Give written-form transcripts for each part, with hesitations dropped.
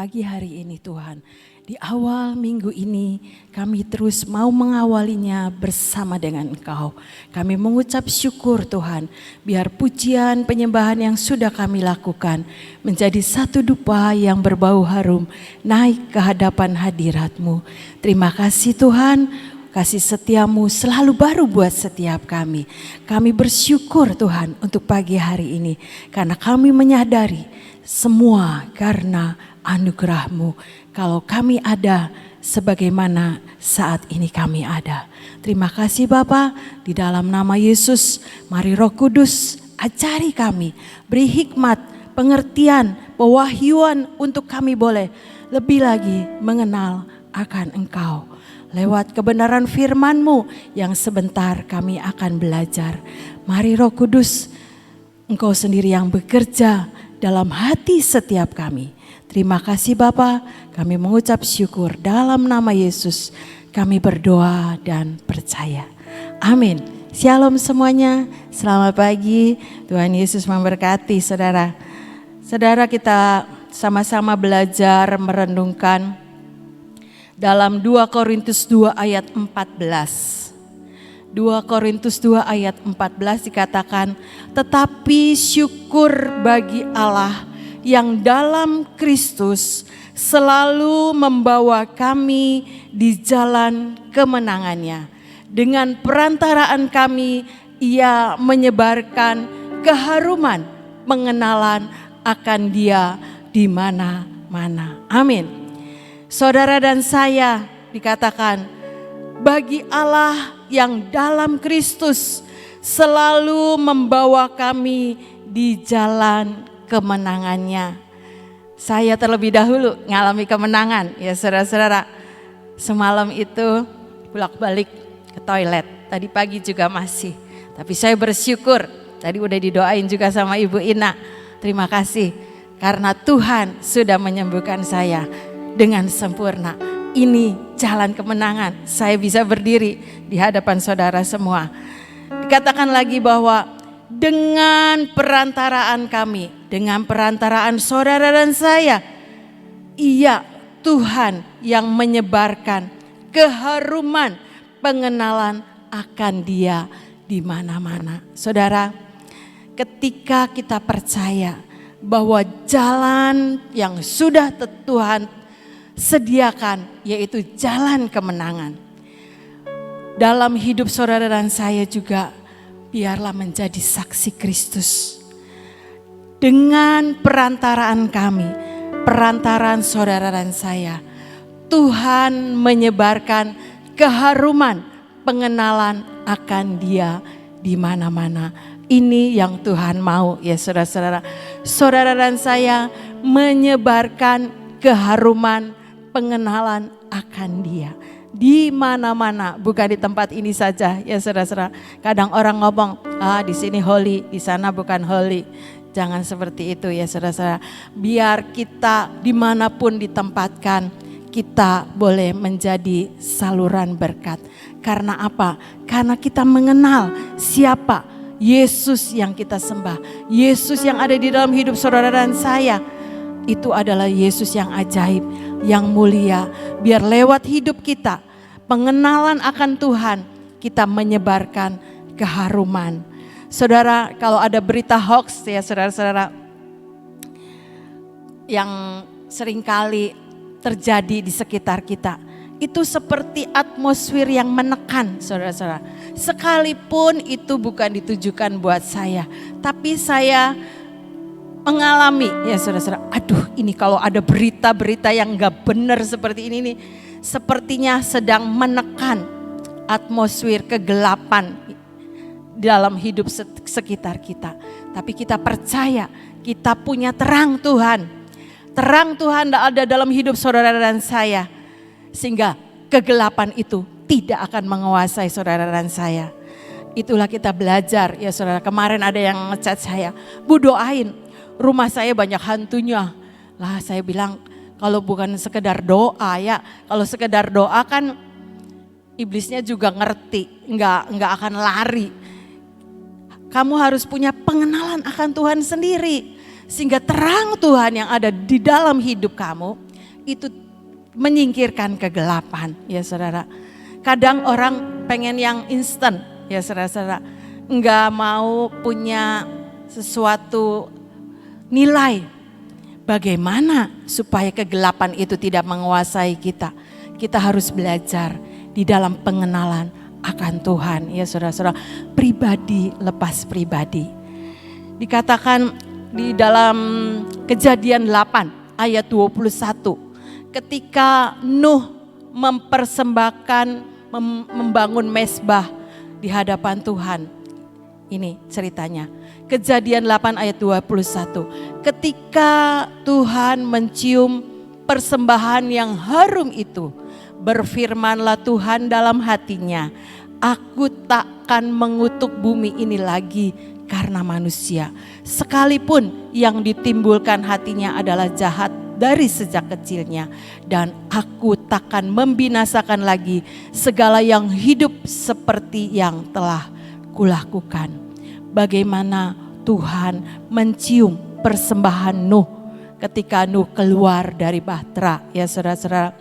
pagi hari ini Tuhan. Di awal minggu ini kami terus mau mengawalinya bersama dengan Engkau. Kami mengucap syukur Tuhan, biar pujian penyembahan yang sudah kami lakukan menjadi satu dupa yang berbau harum naik ke hadapan hadirat-Mu. Terima kasih Tuhan, kasih setiamu selalu baru buat setiap kami. Kami bersyukur Tuhan untuk pagi hari ini. Karena kami menyadari semua karena anugerah-Mu. Kalau kami ada sebagaimana saat ini kami ada. Terima kasih Bapa, di dalam nama Yesus, mari Roh Kudus ajari kami. Beri hikmat, pengertian, pewahyuan untuk kami boleh lebih lagi mengenal akan Engkau. Lewat kebenaran firman-Mu yang sebentar kami akan belajar. Mari Roh Kudus, Engkau sendiri yang bekerja dalam hati setiap kami. Terima kasih Bapa, kami mengucap syukur dalam nama Yesus. Kami berdoa dan percaya. Amin. Shalom semuanya, selamat pagi. Tuhan Yesus memberkati saudara. Saudara, kita sama-sama belajar merenungkan dalam 2 Korintus 2 ayat 14. 2 Korintus 2 ayat 14 dikatakan, tetapi syukur bagi Allah yang dalam Kristus selalu membawa kami di jalan kemenangannya. Dengan perantaraan kami, Ia menyebarkan keharuman pengenalan akan Dia di mana-mana. Amin. Saudara dan saya dikatakan, bagi Allah yang dalam Kristus selalu membawa kami di jalan kemenangannya. Saya terlebih dahulu ngalami kemenangan ya saudara-saudara. Semalam itu bolak-balik ke toilet, tadi pagi juga masih. Tapi saya bersyukur, tadi udah didoain juga sama Ibu Ina. Terima kasih karena Tuhan sudah menyembuhkan saya dengan sempurna. Ini jalan kemenangan. Saya bisa berdiri di hadapan saudara semua. Dikatakan lagi bahwa dengan perantaraan kami, dengan perantaraan saudara dan saya, Ia Tuhan yang menyebarkan keharuman pengenalan akan Dia di mana-mana. Saudara, ketika kita percaya bahwa jalan yang sudah Tuhan sediakan, yaitu jalan kemenangan. Dalam hidup saudara dan saya juga, biarlah menjadi saksi Kristus. Dengan perantaraan kami, perantaraan saudara dan saya, Tuhan menyebarkan keharuman pengenalan akan Dia di mana-mana. Ini yang Tuhan mau ya saudara-saudara. Saudara dan saya menyebarkan keharuman pengenalan akan Dia di mana-mana, bukan di tempat ini saja ya saudara-saudara. Kadang orang ngomong, di sini holy, di sana bukan holy. Jangan seperti itu ya saudara-saudara. Biar kita dimanapun ditempatkan, kita boleh menjadi saluran berkat. Karena apa? Karena kita mengenal siapa Yesus yang kita sembah. Yesus yang ada di dalam hidup saudara dan saya. Itu adalah Yesus yang ajaib, yang mulia. Biar lewat hidup kita, pengenalan akan Tuhan, kita menyebarkan keharuman. Saudara, kalau ada berita hoax ya saudara-saudara, yang seringkali terjadi di sekitar kita, itu seperti atmosfer yang menekan saudara-saudara. Sekalipun itu bukan ditujukan buat saya, tapi saya mengalami ya saudara-saudara, aduh ini kalau ada berita-berita yang gak benar seperti ini nih, sepertinya sedang menekan atmosfer kegelapan dalam hidup sekitar kita. Tapi kita percaya kita punya terang Tuhan. Terang Tuhan ada dalam hidup saudara dan saya. Sehingga kegelapan itu tidak akan menguasai saudara dan saya. Itulah kita belajar ya saudara. Kemarin ada yang ngechat saya, Bu doain. Rumah saya banyak hantunya. Lah saya bilang kalau bukan sekedar doa ya. Kalau sekedar doa kan iblisnya juga ngerti. Enggak akan lari. Kamu harus punya pengenalan akan Tuhan sendiri. Sehingga terang Tuhan yang ada di dalam hidup kamu itu menyingkirkan kegelapan, ya saudara. Kadang orang pengen yang instan, ya saudara-saudara. Enggak mau punya sesuatu nilai. Bagaimana supaya kegelapan itu tidak menguasai kita? Kita harus belajar di dalam pengenalan akan Tuhan, ya saudara-saudara. Pribadi lepas pribadi. Dikatakan di dalam Kejadian 8 ayat 21. Ketika Nuh membangun mezbah di hadapan Tuhan. Ini ceritanya. Kejadian 8 ayat 21. Ketika Tuhan mencium persembahan yang harum itu, berfirmanlah Tuhan dalam hatinya, aku takkan mengutuk bumi ini lagi karena manusia. Sekalipun yang ditimbulkan hatinya adalah jahat dari sejak kecilnya, dan aku takkan membinasakan lagi segala yang hidup seperti yang telah kulakukan. Bagaimana Tuhan mencium persembahan Nuh ketika Nuh keluar dari bahtera, ya saudara-saudara.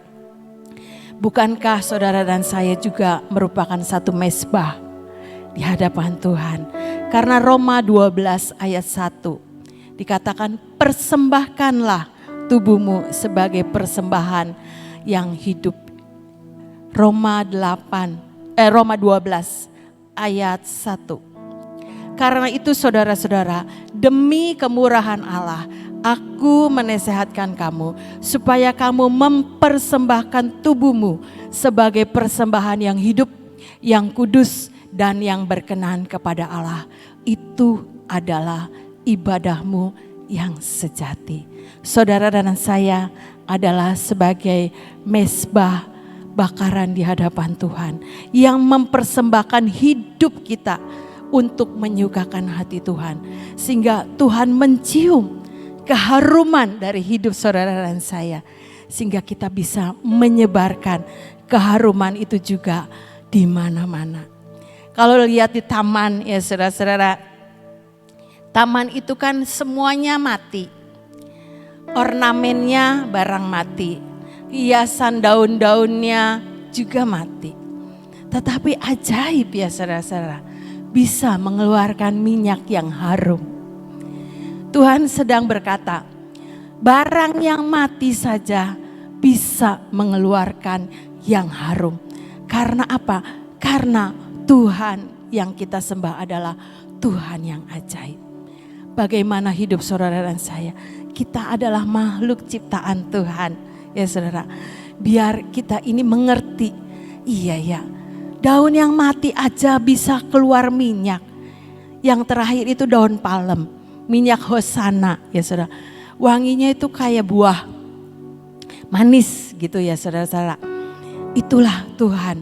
Bukankah saudara dan saya juga merupakan satu mezbah di hadapan Tuhan? Karena Roma 12 ayat 1 dikatakan, persembahkanlah tubuhmu sebagai persembahan yang hidup. Roma 12 ayat 1. Karena itu saudara-saudara, demi kemurahan Allah, aku menasehatkan kamu supaya kamu mempersembahkan tubuhmu sebagai persembahan yang hidup, yang kudus dan yang berkenan kepada Allah. Itu adalah ibadahmu yang sejati. Saudara dan saya adalah sebagai mezbah bakaran di hadapan Tuhan yang mempersembahkan hidup kita untuk menyukakan hati Tuhan, sehingga Tuhan mencium keharuman dari hidup saudara dan saya, sehingga kita bisa menyebarkan keharuman itu juga di mana-mana. Kalau lihat di taman, ya saudara-saudara, taman itu kan semuanya mati. Ornamennya barang mati, hiasan daun-daunnya juga mati. Tetapi ajaib ya saudara-saudara, bisa mengeluarkan minyak yang harum. Tuhan sedang berkata, barang yang mati saja bisa mengeluarkan yang harum. Karena apa? Karena Tuhan yang kita sembah adalah Tuhan yang ajaib. Bagaimana hidup saudara dan saya? Kita adalah makhluk ciptaan Tuhan, ya saudara. Biar kita ini mengerti, iya ya, daun yang mati aja bisa keluar minyak. Yang terakhir itu daun palem, minyak hosana, ya saudara. Wanginya itu kayak buah manis gitu ya saudara-saudara. Itulah Tuhan.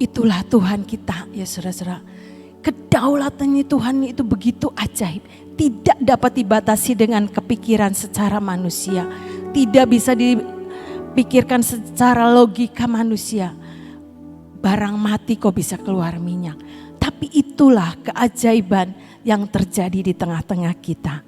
Itulah Tuhan kita ya saudara-saudara. Kedaulatannya Tuhan itu begitu ajaib. Tidak dapat dibatasi dengan kepikiran secara manusia. Tidak bisa dipikirkan secara logika manusia. Barang mati kok bisa keluar minyak. Tapi itulah keajaiban yang terjadi di tengah-tengah kita.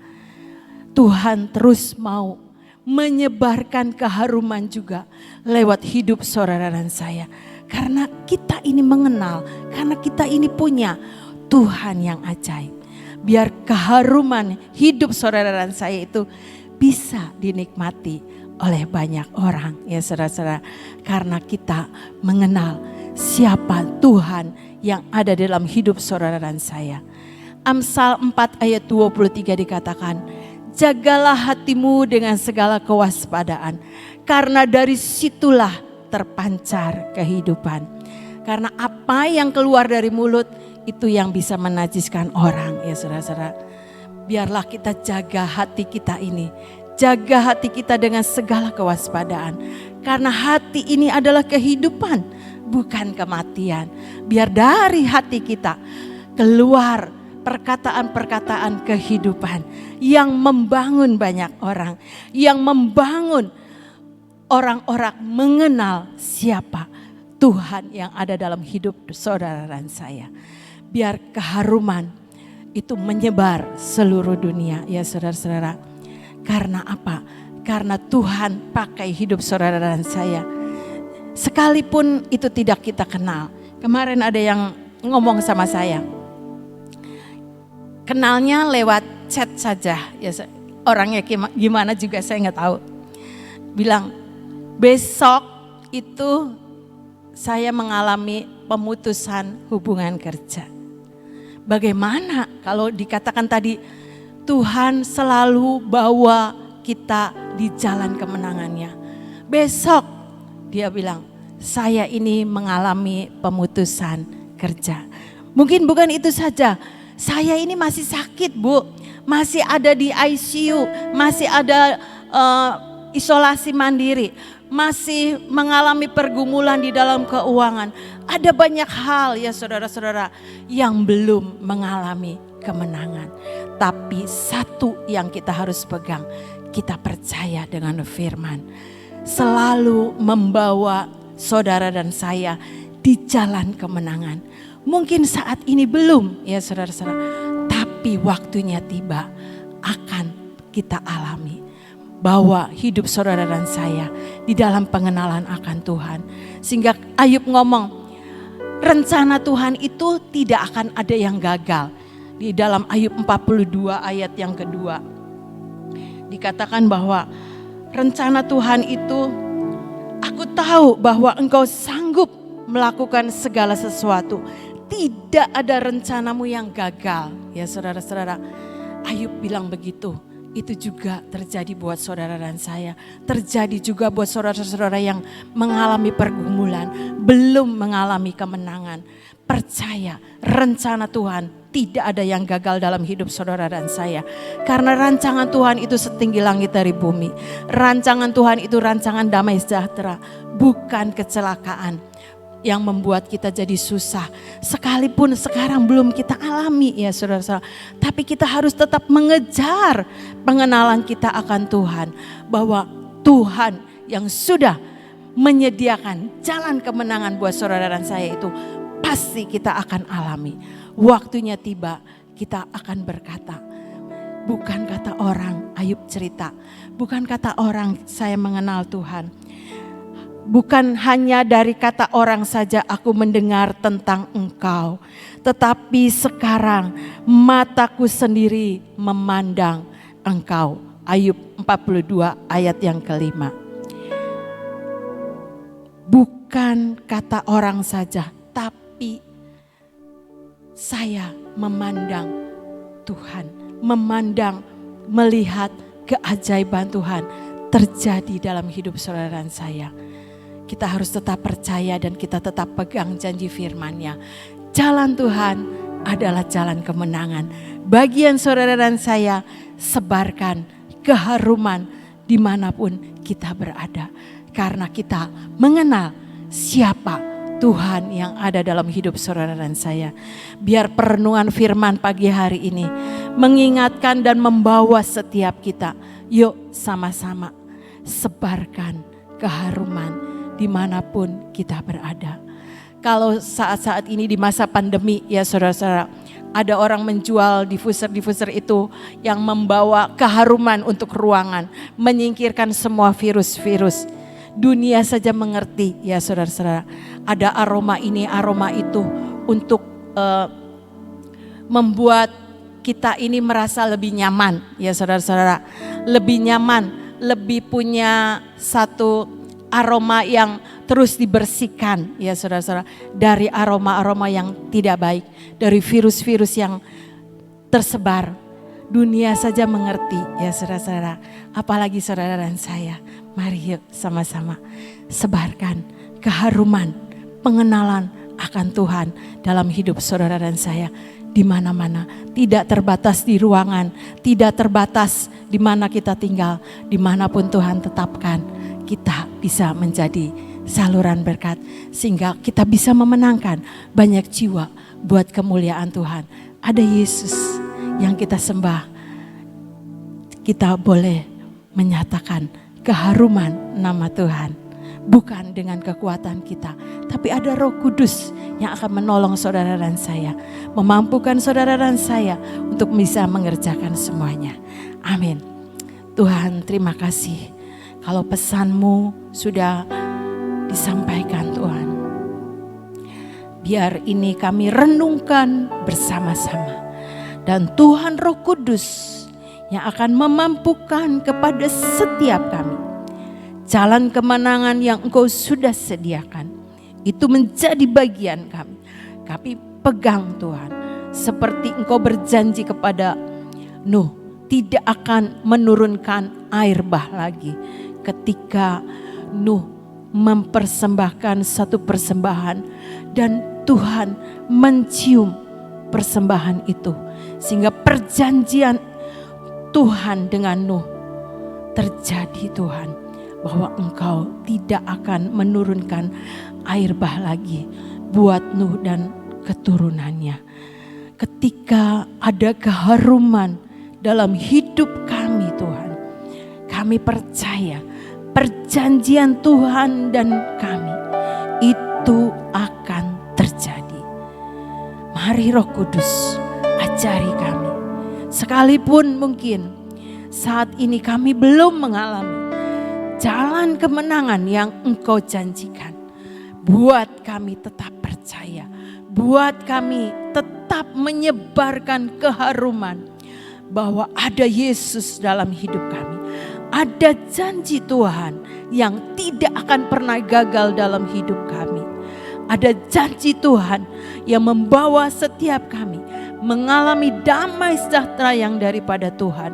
Tuhan terus mau menyebarkan keharuman juga lewat hidup saudara dan saya. Karena kita ini mengenal, karena kita ini punya Tuhan yang ajaib. Biar keharuman hidup saudara dan saya itu bisa dinikmati oleh banyak orang ya saudara-saudara. Karena kita mengenal siapa Tuhan yang ada dalam hidup saudara dan saya. Amsal 4 ayat 23 dikatakan, jagalah hatimu dengan segala kewaspadaan, karena dari situlah terpancar kehidupan. Karena apa yang keluar dari mulut itu yang bisa menajiskan orang ya saudara-saudara. Biarlah kita jaga hati kita ini. Jaga hati kita dengan segala kewaspadaan. Karena hati ini adalah kehidupan, bukan kematian. Biar dari hati kita keluar perkataan-perkataan kehidupan yang membangun banyak orang. Yang membangun orang-orang mengenal siapa Tuhan yang ada dalam hidup saudara dan saya. Biar keharuman itu menyebar seluruh dunia ya saudara-saudara. Karena apa? karena Tuhan pakai hidup saudara dan saya. Sekalipun itu tidak kita kenal. Kemarin ada yang ngomong sama saya, kenalnya lewat chat saja. Ya, orangnya gimana juga saya nggak tahu. Bilang, besok itu saya mengalami pemutusan hubungan kerja. Bagaimana kalau dikatakan tadi Tuhan selalu bawa kita di jalan kemenangannya. Besok dia bilang, saya ini mengalami pemutusan kerja. Mungkin bukan itu saja, saya ini masih sakit Bu, masih ada di ICU, masih ada isolasi mandiri, masih mengalami pergumulan di dalam keuangan. Ada banyak hal ya saudara-saudara yang belum mengalami kemenangan. Tapi satu yang kita harus pegang, kita percaya dengan firman. Selalu membawa saudara dan saya di jalan kemenangan. Mungkin saat ini belum ya saudara-saudara, tapi waktunya tiba akan kita alami. Bahwa hidup saudara dan saya di dalam pengenalan akan Tuhan. Sehingga Ayub ngomong, rencana Tuhan itu tidak akan ada yang gagal. Di dalam Ayub 42 ayat yang kedua. Dikatakan bahwa rencana Tuhan itu, aku tahu bahwa engkau sanggup melakukan segala sesuatu. Tidak ada rencanamu yang gagal. Ya saudara-saudara, Ayub bilang begitu. Itu juga terjadi buat saudara dan saya. Terjadi juga buat saudara-saudara yang mengalami pergumulan, belum mengalami kemenangan. Percaya rencana Tuhan tidak ada yang gagal dalam hidup saudara dan saya. Karena rancangan Tuhan itu setinggi langit dari bumi. Rancangan Tuhan itu rancangan damai sejahtera, bukan kecelakaan yang membuat kita jadi susah. Sekalipun sekarang belum kita alami ya saudara-saudara. Tapi kita harus tetap mengejar pengenalan kita akan Tuhan. Bahwa Tuhan yang sudah menyediakan jalan kemenangan buat saudara dan saya itu pasti kita akan alami. Waktunya tiba kita akan berkata, bukan kata orang, Ayub cerita, bukan kata orang saya mengenal Tuhan. Bukan hanya dari kata orang saja aku mendengar tentang engkau. Tetapi sekarang mataku sendiri memandang engkau. Ayub 42 ayat yang kelima. Bukan kata orang saja, tapi saya memandang Tuhan. Memandang, melihat keajaiban Tuhan terjadi dalam hidup saudara dan saya. Kita harus tetap percaya dan kita tetap pegang janji firman-Nya. Jalan Tuhan adalah jalan kemenangan. Bagian saudara dan saya, sebarkan keharuman dimanapun kita berada. Karena kita mengenal siapa Tuhan yang ada dalam hidup saudara dan saya. Biar perenungan firman pagi hari ini mengingatkan dan membawa setiap kita. Yuk sama-sama sebarkan keharuman dimanapun kita berada. Kalau saat-saat ini di masa pandemi ya saudara-saudara, ada orang menjual diffuser itu yang membawa keharuman untuk ruangan, menyingkirkan semua virus-virus. Dunia saja mengerti ya saudara-saudara, ada aroma ini, aroma itu untuk membuat kita ini merasa lebih nyaman ya saudara-saudara. Lebih nyaman, lebih punya satu aroma yang terus dibersihkan ya saudara-saudara. Dari aroma-aroma yang tidak baik, dari virus-virus yang tersebar. Dunia saja mengerti ya saudara-saudara. Apalagi saudara dan saya. Mari yuk sama-sama sebarkan keharuman, pengenalan akan Tuhan dalam hidup saudara dan saya. Di mana-mana, tidak terbatas di ruangan, tidak terbatas di mana kita tinggal, dimanapun Tuhan tetapkan, kita bisa menjadi saluran berkat sehingga kita bisa memenangkan banyak jiwa buat kemuliaan Tuhan. Ada Yesus yang kita sembah, kita boleh menyatakan keharuman nama Tuhan. Bukan dengan kekuatan kita, tapi ada Roh Kudus yang akan menolong saudara dan saya, memampukan saudara dan saya untuk bisa mengerjakan semuanya. Amin. Tuhan terima kasih Kalau pesan-Mu sudah disampaikan Tuhan, biar ini kami renungkan bersama-sama. Dan Tuhan Roh Kudus yang akan memampukan kepada setiap kami jalan kemenangan yang Engkau sudah sediakan, itu menjadi bagian kami. Kami pegang Tuhan, seperti Engkau berjanji kepada Nuh, tidak akan menurunkan air bah lagi. Ketika Nuh mempersembahkan satu persembahan dan Tuhan mencium persembahan itu, sehingga perjanjian Tuhan dengan Nuh terjadi Tuhan, bahwa Engkau tidak akan menurunkan air bah lagi buat Nuh dan keturunannya. Ketika ada keharuman dalam hidup kami Tuhan, kami percaya perjanjian Tuhan dan kami itu akan terjadi. Mari Roh Kudus ajari kami. Sekalipun mungkin saat ini kami belum mengalami jalan kemenangan yang Engkau janjikan, buat kami tetap percaya, buat kami tetap menyebarkan keharuman bahwa ada Yesus dalam hidup kami. Ada janji Tuhan yang tidak akan pernah gagal dalam hidup kami. Ada janji Tuhan yang membawa setiap kami mengalami damai sejahtera yang daripada Tuhan.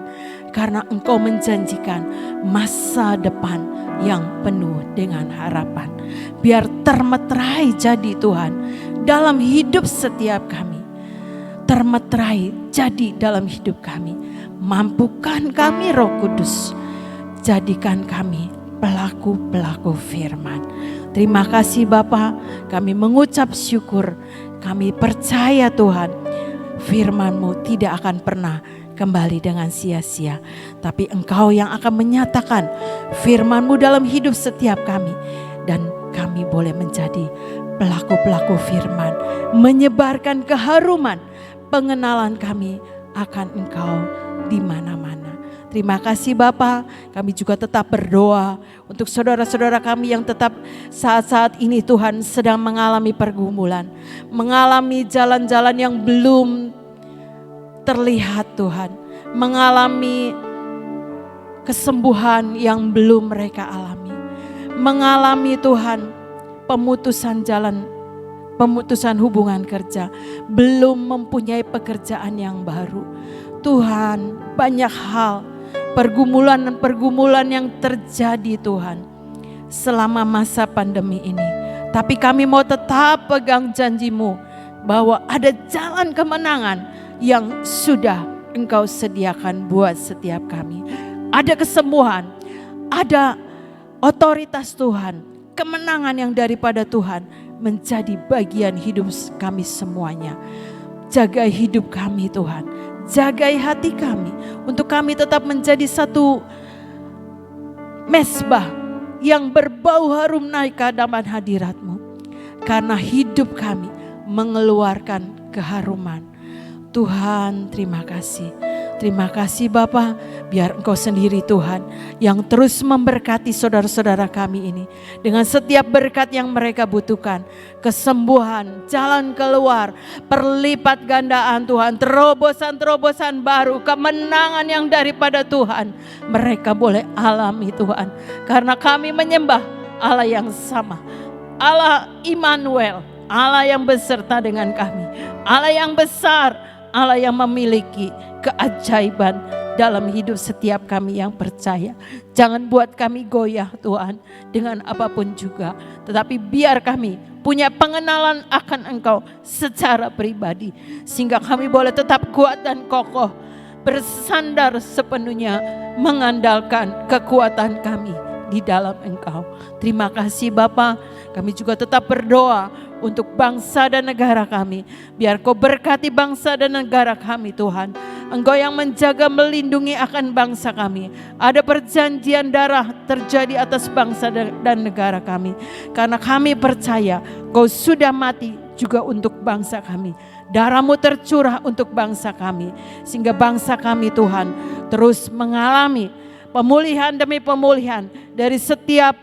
Karena Engkau menjanjikan masa depan yang penuh dengan harapan. Biar termeterai jadi Tuhan dalam hidup setiap kami. Termeterai jadi dalam hidup kami. Mampukan kami Roh Kudus. Jadikan kami pelaku-pelaku firman. Terima kasih Bapa, kami mengucap syukur. Kami percaya Tuhan, firman-Mu tidak akan pernah kembali dengan sia-sia. Tapi Engkau yang akan menyatakan firman-Mu dalam hidup setiap kami. Dan kami boleh menjadi pelaku-pelaku firman. Menyebarkan keharuman, pengenalan kami akan Engkau di mana-mana. Terima kasih Bapa, kami juga tetap berdoa untuk saudara-saudara kami yang tetap saat-saat ini Tuhan sedang mengalami pergumulan. Mengalami jalan-jalan yang belum terlihat Tuhan. Mengalami kesembuhan yang belum mereka alami. Mengalami Tuhan pemutusan hubungan kerja. Belum mempunyai pekerjaan yang baru. Tuhan, banyak hal pergumulan yang terjadi Tuhan selama masa pandemi ini. Tapi kami mau tetap pegang janji-Mu bahwa ada jalan kemenangan yang sudah Engkau sediakan buat setiap kami. Ada kesembuhan, ada otoritas Tuhan, kemenangan yang daripada Tuhan menjadi bagian hidup kami semuanya. Jaga hidup kami Tuhan, jagai hati kami, untuk kami tetap menjadi satu mezbah yang berbau harum naik ke hadapan hadirat-Mu. Karena hidup kami mengeluarkan keharuman. Tuhan, terima kasih. Terima kasih Bapa, biar Engkau sendiri Tuhan yang terus memberkati saudara-saudara kami ini. Dengan setiap berkat yang mereka butuhkan. Kesembuhan, jalan keluar, perlipat gandaan Tuhan. Terobosan-terobosan baru, kemenangan yang daripada Tuhan. Mereka boleh alami Tuhan. Karena kami menyembah Allah yang sama. Allah Immanuel, Allah yang beserta dengan kami. Allah yang besar, Allah yang memiliki keajaiban dalam hidup setiap kami yang percaya. Jangan buat kami goyah Tuhan dengan apapun juga. Tetapi biar kami punya pengenalan akan Engkau secara pribadi. Sehingga kami boleh tetap kuat dan kokoh. Bersandar sepenuhnya mengandalkan kekuatan kami di dalam Engkau. Terima kasih Bapa. Kami juga tetap berdoa untuk bangsa dan negara kami. Biar Kau berkati bangsa dan negara kami Tuhan. Engkau yang menjaga melindungi akan bangsa kami. Ada perjanjian darah terjadi atas bangsa dan negara kami. Karena kami percaya Kau sudah mati juga untuk bangsa kami. Darah-Mu tercurah untuk bangsa kami. Sehingga bangsa kami Tuhan terus mengalami pemulihan demi pemulihan dari setiap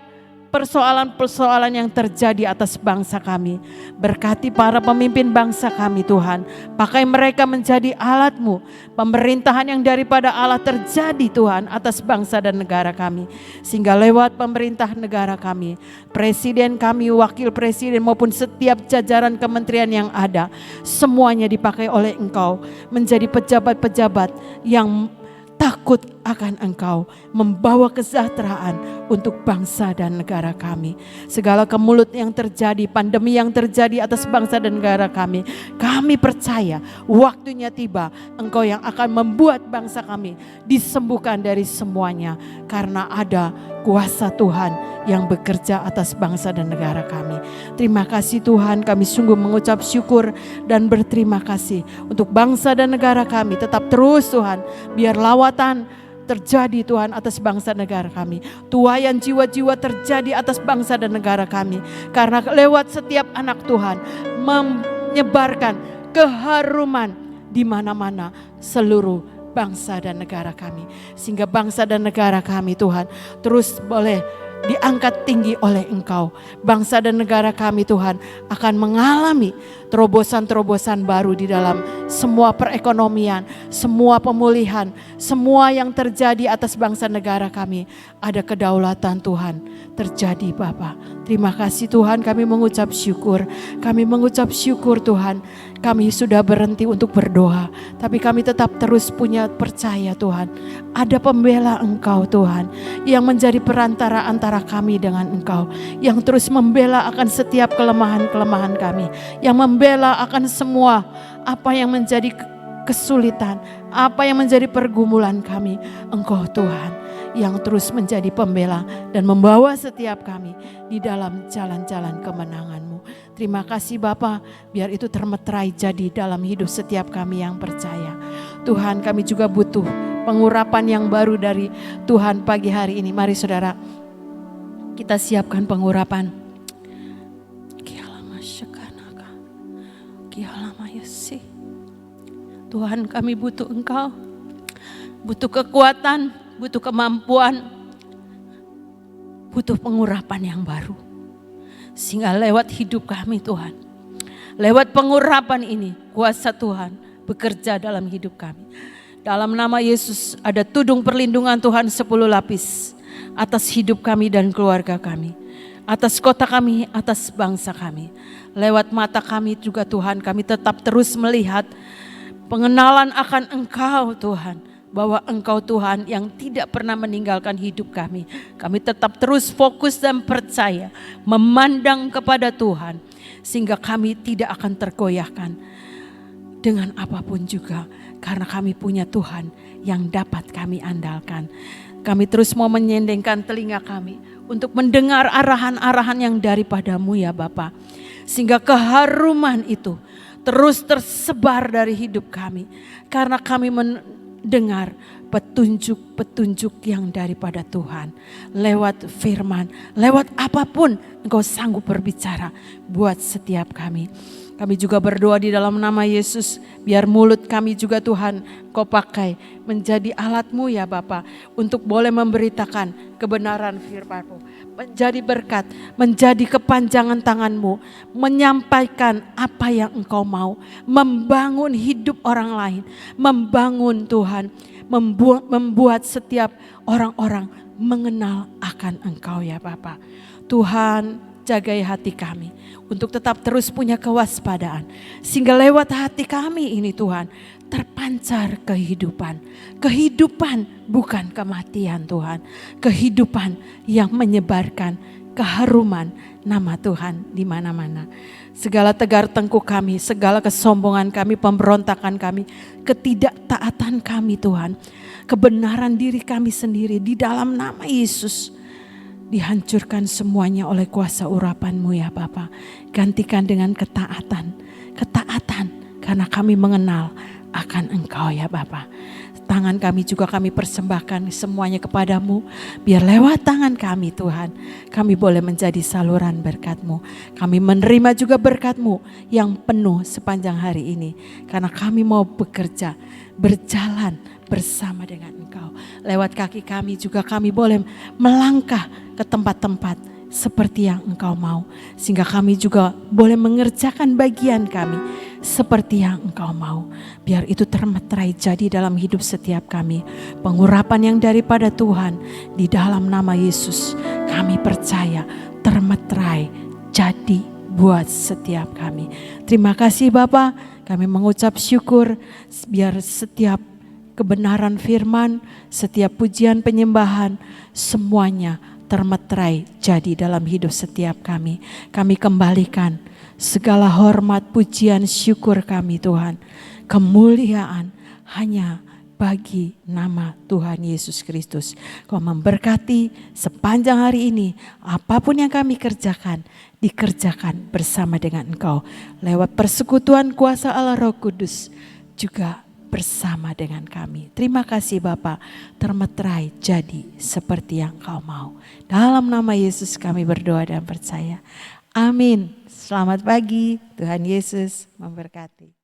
persoalan-persoalan yang terjadi atas bangsa kami. Berkati para pemimpin bangsa kami Tuhan. Pakai mereka menjadi alat-Mu. Pemerintahan yang daripada Allah terjadi Tuhan atas bangsa dan negara kami. Sehingga lewat pemerintah negara kami, presiden kami, wakil presiden maupun setiap jajaran kementerian yang ada, semuanya dipakai oleh Engkau menjadi pejabat-pejabat yang takut akan Engkau, membawa kesejahteraan untuk bangsa dan negara kami. Segala kemulut yang terjadi, pandemi yang terjadi atas bangsa dan negara kami percaya waktunya tiba, Engkau yang akan membuat bangsa kami disembuhkan dari semuanya, karena ada kuasa Tuhan yang bekerja atas bangsa dan negara kami. Terima kasih Tuhan, kami sungguh mengucap syukur dan berterima kasih untuk bangsa dan negara kami. Tetap terus Tuhan, biar lawatan terjadi Tuhan atas bangsa negara kami. Tuaian jiwa-jiwa terjadi atas bangsa dan negara kami. Karena lewat setiap anak Tuhan menyebarkan keharuman di mana-mana seluruh bangsa dan negara kami. Sehingga bangsa dan negara kami Tuhan terus boleh diangkat tinggi oleh Engkau. Bangsa dan negara kami Tuhan akan mengalami terobosan-terobosan baru di dalam semua perekonomian, semua pemulihan, semua yang terjadi atas bangsa negara kami. Ada kedaulatan Tuhan terjadi Bapa. Terima kasih Tuhan, kami mengucap syukur. Kami mengucap syukur Tuhan. Kami sudah berhenti untuk berdoa, tapi kami tetap terus punya percaya Tuhan. Ada pembela Engkau Tuhan, yang menjadi perantara antara kami dengan Engkau. Yang terus membela akan setiap kelemahan-kelemahan kami. Yang membela akan semua apa yang menjadi kesulitan, apa yang menjadi pergumulan kami. Engkau Tuhan yang terus menjadi pembela dan membawa setiap kami di dalam jalan-jalan kemenangan-Mu. Terima kasih Bapa, biar itu termeterai jadi dalam hidup setiap kami yang percaya. Tuhan, kami juga butuh pengurapan yang baru dari Tuhan pagi hari ini. Mari saudara, kita siapkan pengurapan. Tuhan, kami butuh Engkau, butuh kekuatan, butuh kemampuan, butuh pengurapan yang baru. Sehingga lewat hidup kami Tuhan, lewat pengurapan ini, kuasa Tuhan bekerja dalam hidup kami. Dalam nama Yesus ada tudung perlindungan Tuhan 10 lapis atas hidup kami dan keluarga kami, atas kota kami, atas bangsa kami. Lewat mata kami juga Tuhan, kami tetap terus melihat pengenalan akan Engkau Tuhan, bahwa Engkau Tuhan yang tidak pernah meninggalkan hidup kami. Kami tetap terus fokus dan percaya, memandang kepada Tuhan, sehingga kami tidak akan tergoyahkan dengan apapun juga, karena kami punya Tuhan yang dapat kami andalkan. Kami terus mau menyendengkan telinga kami untuk mendengar arahan-arahan yang daripada-Mu ya Bapa, sehingga keharuman itu terus tersebar dari hidup kami, karena kami mendengar petunjuk-petunjuk yang daripada Tuhan. Lewat firman, lewat apapun Engkau sanggup berbicara buat setiap kami. Kami juga berdoa di dalam nama Yesus, biar mulut kami juga Tuhan Kau pakai menjadi alat-Mu ya Bapa, untuk boleh memberitakan kebenaran firman-Mu, menjadi berkat, menjadi kepanjangan tangan-Mu, menyampaikan apa yang Engkau mau, membangun hidup orang lain, membangun Tuhan, membuat setiap orang-orang mengenal akan Engkau ya Bapa. Tuhan, jagai hati kami untuk tetap terus punya kewaspadaan, sehingga lewat hati kami ini Tuhan terpancar kehidupan. Kehidupan bukan kematian Tuhan, kehidupan yang menyebarkan keharuman nama Tuhan di mana-mana. Segala tegar tengkuk kami, segala kesombongan kami, pemberontakan kami, ketidaktaatan kami Tuhan, kebenaran diri kami sendiri di dalam nama Yesus, dihancurkan semuanya oleh kuasa urapan-Mu ya Bapa. Gantikan dengan ketaatan, ketaatan karena kami mengenal akan Engkau ya Bapa. tangan kami juga kami persembahkan semuanya kepadamu. Biar lewat tangan kami Tuhan, kami boleh menjadi saluran berkat-Mu. Kami menerima juga berkat-Mu yang penuh sepanjang hari ini. Karena kami mau bekerja, berjalan bersama dengan Engkau. Lewat kaki kami juga kami boleh melangkah ke tempat-tempat seperti yang Engkau mau. Sehingga kami juga boleh mengerjakan bagian kami seperti yang Engkau mau. Biar itu termeterai jadi dalam hidup setiap kami. Pengurapan yang daripada Tuhan di dalam nama Yesus kami percaya termeterai jadi buat setiap kami. Terima kasih Bapa, kami mengucap syukur biar setiap kebenaran firman, setiap pujian penyembahan semuanya termeterai jadi dalam hidup setiap kami. Kami kembalikan segala hormat, pujian, syukur kami Tuhan. Kemuliaan hanya bagi nama Tuhan Yesus Kristus. Kau memberkati sepanjang hari ini. Apapun yang kami kerjakan, dikerjakan bersama dengan Engkau. Lewat persekutuan kuasa Allah Roh Kudus juga bersama dengan kami. Terima kasih Bapa, termeterai jadi seperti yang Kau mau. Dalam nama Yesus kami berdoa dan percaya. Amin. Selamat pagi, Tuhan Yesus memberkati.